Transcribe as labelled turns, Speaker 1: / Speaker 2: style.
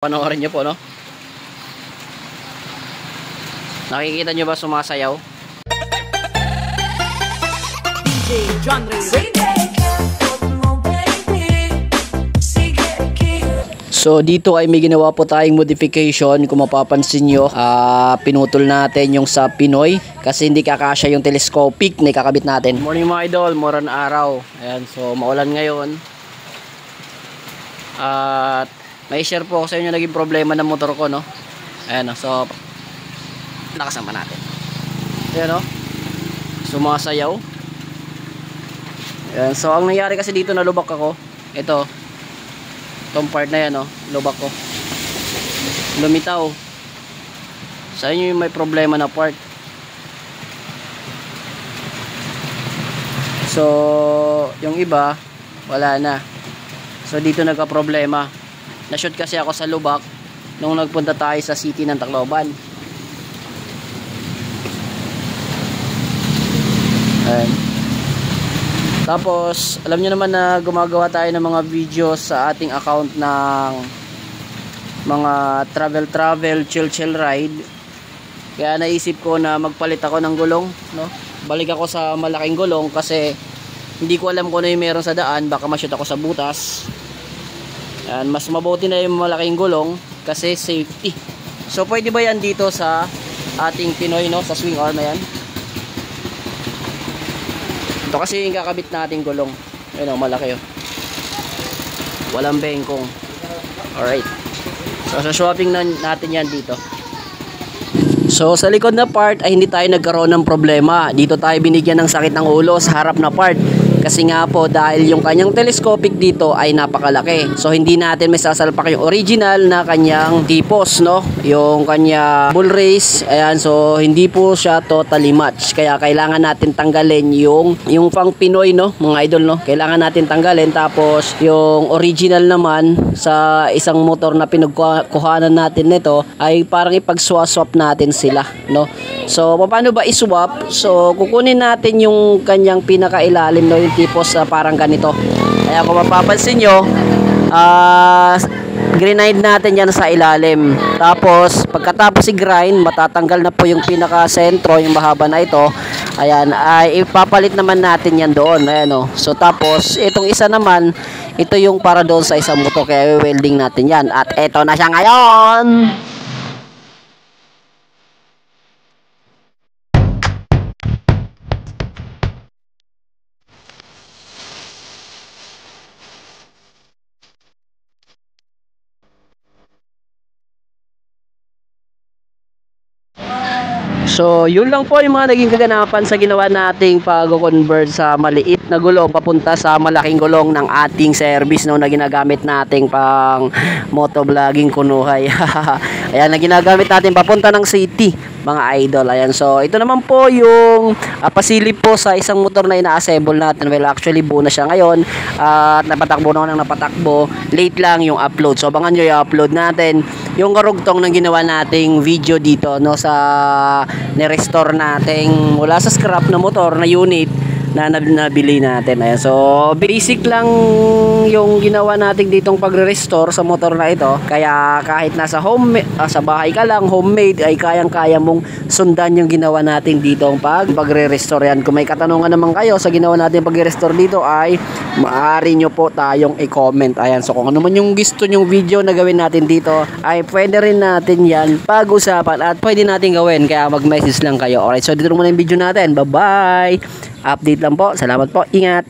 Speaker 1: Panoorin nyo po, no? Nakikita nyo ba sumasayaw?
Speaker 2: DJ John Ray.
Speaker 1: So dito ay may ginawa po tayong modification. Kung mapapansin nyo, pinutol natin yung sa Pinoy kasi hindi kakasya yung telescopic na ikakabit natin. Morning mga idol, moran araw. Ayan, so maulan ngayon. At may share po ako sa inyo naging problema ng motor ko, no? Ayan, so lakasan pa natin. Ayan, no? Sumasayaw. Ayan, so ang nangyari kasi dito, nalubak ako. Itong part na yan, no? Lubak ko. Lumitaw. Sa inyo yung may problema na part. So yung iba wala na. So dito nagka-problema. Na-shoot kasi ako sa lubak nung nagpunta tayo sa city ng Tacloban. Ayan. Tapos alam nyo naman na gumagawa tayo ng mga videos sa ating account ng mga travel, chill ride. Kaya naisip ko na magpalit ako ng gulong, no? Balik ako sa malaking gulong kasi hindi ko alam kung ano yung meron sa daan. Baka ma-shoot ako sa butas. Ayan, mas mabuti na yung malaking gulong kasi safety. So pwede ba yan dito sa ating Pinoy, no? Sa swing arm na yan. Ito kasi yung kakabit nating gulong. Ayun, malaki, oh. Walang bengkong. Alright. So sa swapping natin yan dito. So sa likod na part ay hindi tayo nagkaroon ng problema. Dito tayo binigyan ng sakit ng ulo sa harap na part. Kasi nga po dahil yung kanyang telescopic dito ay napakalaki. So hindi natin may sasalpak yung original na kanyang tipos, no? Yung kanya bull race. Ayan, so hindi po siya totally match. Kaya kailangan natin tanggalin yung pang Pinoy, no? Mga idol, no? Kailangan natin tanggalin. Tapos yung original naman sa isang motor na pinagkuhanan natin nito ay parang ipag-swap natin sila, no? So paano ba i-swap? So kukunin natin yung kanyang pinakailalim, no? Yung tipos parang ganito. Kaya kung mapapansin nyo, grind natin yan sa ilalim. Tapos pagkatapos i-grind, matatanggal na po yung pinaka-sentro, yung mahaba na ito. Ayan, ay ipapalit naman natin yan doon. Ayan, oh. So tapos itong isa naman, ito yung para doon sa isang motor, kaya welding natin yan. At ito na siya ngayon. So yun lang po yung mga naging kaganapan sa ginawa nating pag-convert sa maliit na gulong papunta sa malaking gulong ng ating service, no, na ginagamit nating pang motovlogging kunuhay. Ayan, na ginagamit natin papunta ng city, mga idol. Ayan, so ito naman po yung pasilip po sa isang motor na ina-assemble natin. Well, actually buo na siya ngayon at napatakbo na ng napatakbo. Late lang yung upload, so abangan nyo yung upload natin yung karugtong ng ginawa nating video dito, no, sa ni-restore nating mula sa scrap na motor na unit na nabili natin. Ayan, so basic lang yung ginawa natin ditong pagre-restore sa motor na ito. Kaya kahit nasa sa bahay ka lang, homemade, ay kayang-kaya mong sundan yung ginawa natin ditong pagre-restore yan. Kung may katanungan naman kayo sa ginawa natin pagre-restore dito, ay maaari nyo po tayong i-comment. Ayan, so kung ano man yung gusto nyong video na gawin natin dito, ay pwede rin natin yan pag-usapan at pwede natin gawin. Kaya mag-message lang kayo. Alright, so dito muna yung video natin. Bye-bye! Update lang po. Salamat po. Ingat!